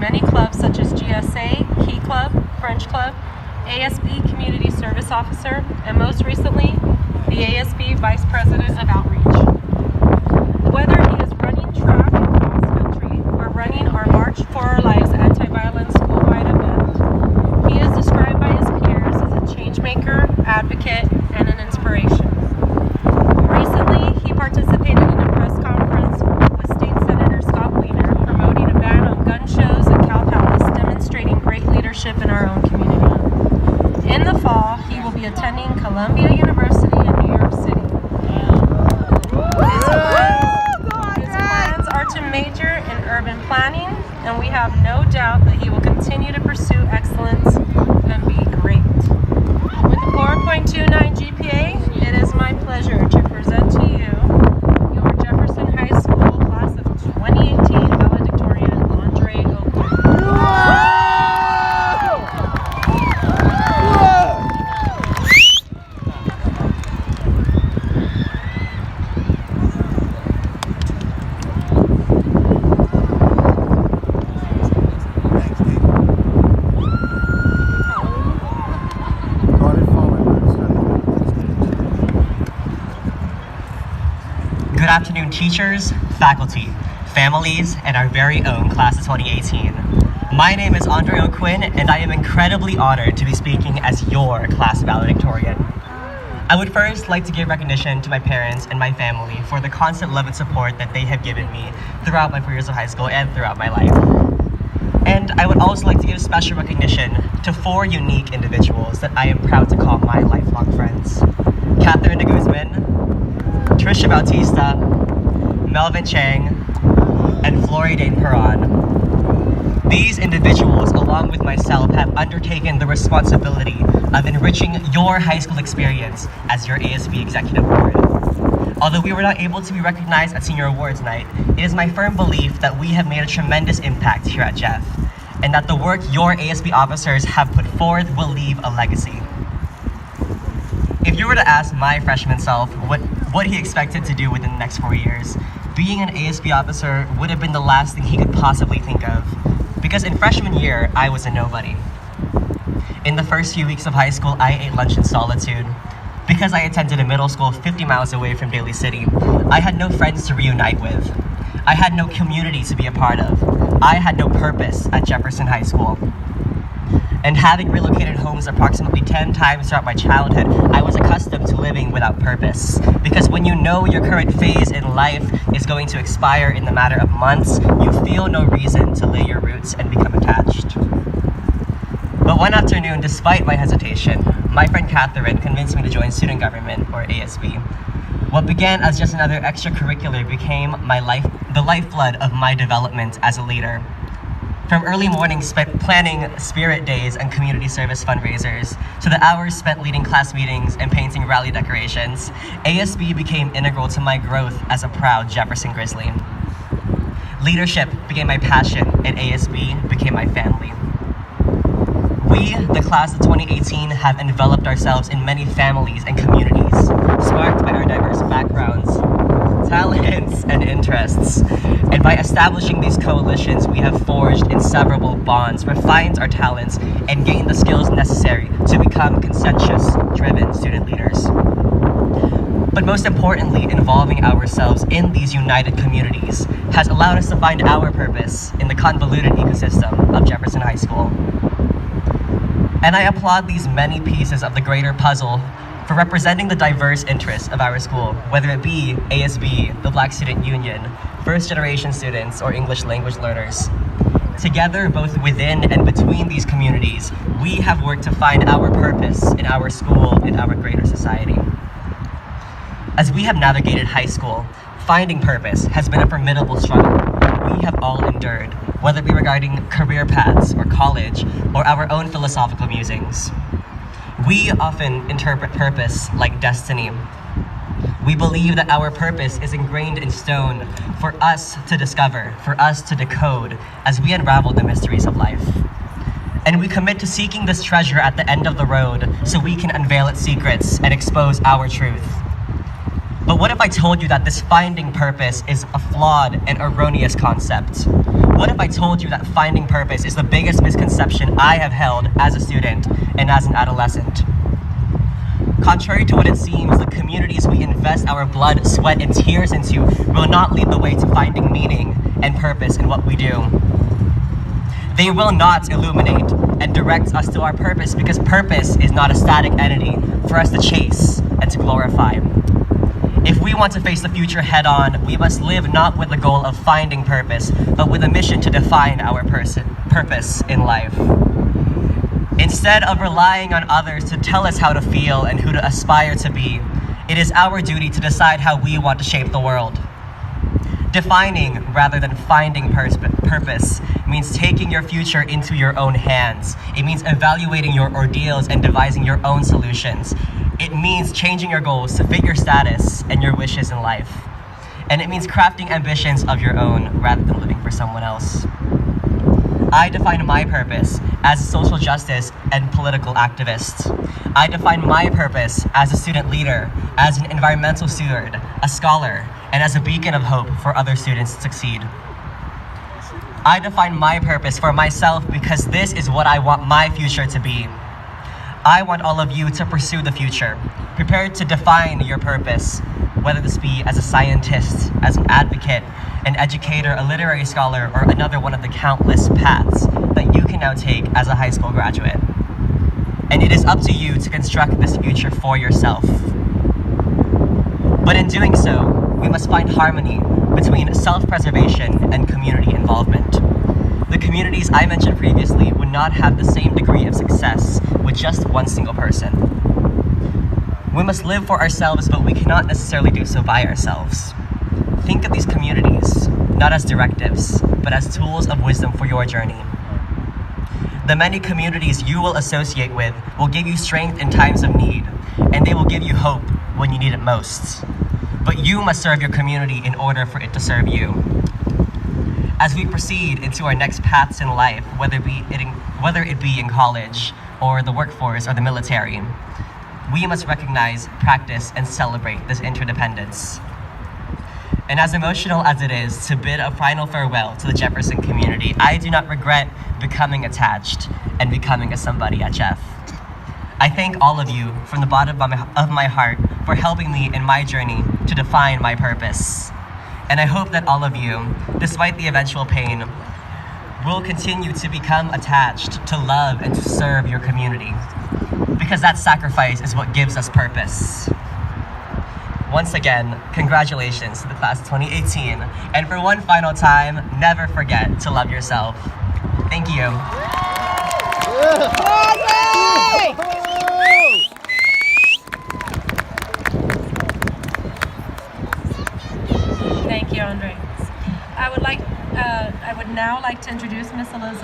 many clubs such as GSA, Key Club, French Club, ASB Community Service Officer, and most recently, the ASB Vice President of Outreach. Whether he is running track and cross country or running our March for Our Lives anti-violence school-wide event, he is described by his peers as a change maker, advocate, and an inspiration. Recently, he participated in a press conference with State Senator Scott Wiener promoting a ban on gun shows at Cal Palace, demonstrating great leadership in our own community. In the fall, he will be attending Columbia University in New York City. His plans are to major in urban planning, and we have no doubt that he will continue to pursue excellence and be great. With a 4.29 GPA, it is my pleasure to present to you your Jefferson High School class of 2018 valedictorian, Andre Oakwood. Good afternoon, teachers, faculty, families, and our very own class of 2018. My name is Andre O'Quinn, and I am incredibly honored to be speaking as your class valedictorian. I would first like to give recognition to my parents and my family for the constant love and support that they have given me throughout my 4 years of high school and throughout my life. And I would also like to give special recognition to 4 unique individuals that I am proud to call my lifelong friends. Catherine de Guzman, Trisha Bautista, Melvin Chang, and Floridane Perron. These individuals, along with myself, have undertaken the responsibility of enriching your high school experience as your ASB Executive Board. Although we were not able to be recognized at Senior Awards Night, it is my firm belief that we have made a tremendous impact here at Jeff, and that the work your ASB officers have put forth will leave a legacy. If you were to ask my freshman self what he expected to do within the next 4 years, being an ASB officer would have been the last thing he could possibly think of. Because in freshman year, I was a nobody. In the first few weeks of high school, I ate lunch in solitude. Because I attended a middle school 50 miles away from Daly City, I had no friends to reunite with. I had no community to be a part of. I had no purpose at Jefferson High School. And having relocated homes approximately 10 times throughout my childhood, I was accustomed to living without purpose. Because when you know your current phase in life is going to expire in the matter of months, you feel no reason to lay your roots and become attached. But one afternoon, despite my hesitation, my friend Catherine convinced me to join student government, or ASB. What began as just another extracurricular became the lifeblood of my development as a leader. From early mornings spent planning spirit days and community service fundraisers, to the hours spent leading class meetings and painting rally decorations, ASB became integral to my growth as a proud Jefferson Grizzly. Leadership became my passion, and ASB became my family. We, the class of 2018, have enveloped ourselves in many families and communities, sparked by our diverse backgrounds, talents, and interests. And by establishing these coalitions, we have forged inseparable bonds, refined our talents, and gained the skills necessary to become consensus-driven student leaders. But most importantly, involving ourselves in these united communities has allowed us to find our purpose in the convoluted ecosystem of Jefferson High School. And I applaud these many pieces of the greater puzzle for representing the diverse interests of our school, whether it be ASB, the Black Student Union, first-generation students, or English language learners. Together, both within and between these communities, we have worked to find our purpose in our school and our greater society. As we have navigated high school, finding purpose has been a formidable struggle we have all endured, whether it be regarding career paths or college or our own philosophical musings. We often interpret purpose like destiny. We believe that our purpose is ingrained in stone for us to discover, for us to decode as we unravel the mysteries of life. And we commit to seeking this treasure at the end of the road so we can unveil its secrets and expose our truth. But what if I told you that this finding purpose is a flawed and erroneous concept? What if I told you that finding purpose is the biggest misconception I have held as a student and as an adolescent? Contrary to what it seems, the communities we invest our blood, sweat, and tears into will not lead the way to finding meaning and purpose in what we do. They will not illuminate and direct us to our purpose, because purpose is not a static entity for us to chase and to glorify. If we want to face the future head on, we must live not with the goal of finding purpose, but with a mission to define our purpose in life. Instead of relying on others to tell us how to feel and who to aspire to be, it is our duty to decide how we want to shape the world. Defining rather than finding purpose means taking your future into your own hands. It means evaluating your ordeals and devising your own solutions. It means changing your goals to fit your status and your wishes in life. And it means crafting ambitions of your own rather than living for someone else. I define my purpose as a social justice and political activist. I define my purpose as a student leader, as an environmental steward, a scholar, and as a beacon of hope for other students to succeed. I define my purpose for myself because this is what I want my future to be. I want all of you to pursue the future, prepared to define your purpose, whether this be as a scientist, as an advocate, an educator, a literary scholar, or another one of the countless paths that you can now take as a high school graduate. And it is up to you to construct this future for yourself. But in doing so, we must find harmony between self-preservation and community involvement. The communities I mentioned previously would not have the same degree of success with just one single person. We must live for ourselves, but we cannot necessarily do so by ourselves. Think of these communities not as directives, but as tools of wisdom for your journey. The many communities you will associate with will give you strength in times of need, and they will give you hope when you need it most. But you must serve your community in order for it to serve you. As we proceed into our next paths in life, whether it be in college, or the workforce, or the military, we must recognize, practice, and celebrate this interdependence. And as emotional as it is to bid a final farewell to the Jefferson community, I do not regret becoming attached and becoming a somebody at Jeff. I thank all of you from the bottom of my heart for helping me in my journey to define my purpose. And I hope that all of you, despite the eventual pain, will continue to become attached to love and to serve your community, because that sacrifice is what gives us purpose. Once again, congratulations to the class of 2018, and for one final time, never forget to love yourself. Thank you. Thank you, Andre. I would now like to introduce Miss Elizabeth.